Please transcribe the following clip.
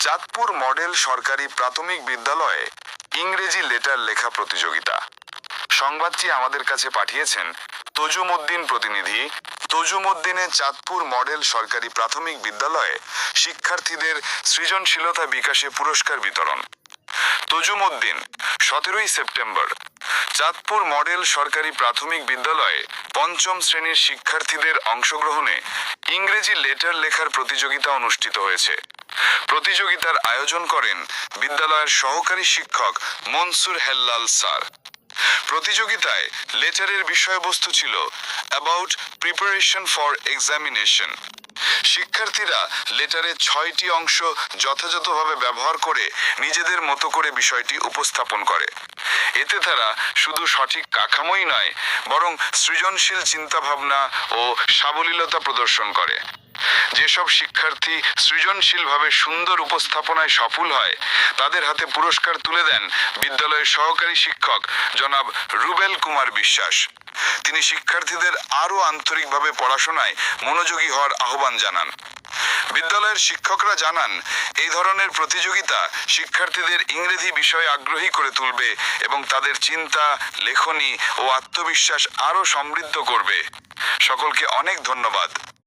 Chandpur model সরকারি প্রাথমিক বিদ্যালয়ে ইংরেজি লেটার লেখা প্রতিযোগিতা। সংবাদটি আমাদের কাছে পাঠিয়েছেন তজুমউদ্দিন প্রতিনিধি। তজুমউদ্দিনে চাঁদপুর মডেল সরকারি প্রাথমিক বিদ্যালয়ে শিক্ষার্থীদের সৃজনশীলতা বিকাশে পুরস্কার বিতরণ। তজুমউদ্দিন, 17ই সেপ্টেম্বর চাঁদপুর মডেল সরকারি প্রাথমিক বিদ্যালয়ে পঞ্চম শ্রেণীর শিক্ষার্থীদের অংশগ্রহণে ইংরেজি লেটার লেখার প্রতিযোগিতা অনুষ্ঠিত হয়েছে। প্রতিযোগিতার আয়োজন করেন বিদ্যালয়ের সহকারী শিক্ষক মনসুর হেল্লাল স্যার। প্রতিযোগিতায় লেটারের বিষয়বস্তু ছিল অ্যাবাউট প্রিপারেশন ফর এক্সামিনেশন। শিক্ষার্থীরা লেটারের 6টি অংশ যথাযথভাবে ব্যবহার করে নিজেদের মতো করে বিষয়টি উপস্থাপন করে। এতে তারা শুধু সঠিক কাঠামোই নয়, বরং সৃজনশীল চিন্তাভাবনা ও সাবলীলতা প্রদর্শন করে। যেসব শিক্ষার্থী সৃজনশীলভাবে সুন্দর উপস্থাপনায় সফল হয় তাদের হাতে পুরস্কার তুলে দেন বিদ্যালয়ের সহকারী শিক্ষক জনাব রুবেল কুমার বিশ্বাস। তিনি শিক্ষার্থীদের আরও আন্তরিকভাবে পড়াশোনায় মনোযোগী হওয়ার আহ্বান জানান। বিদ্যালয়ের শিক্ষকরা জানান, এই ধরনের প্রতিযোগিতা শিক্ষার্থীদের ইংরেজি বিষয়ে আগ্রহী করে তুলবে এবং তাদের চিন্তা, লেখনী ও আত্মবিশ্বাস আরও সমৃদ্ধ করবে। সকলকে অনেক ধন্যবাদ।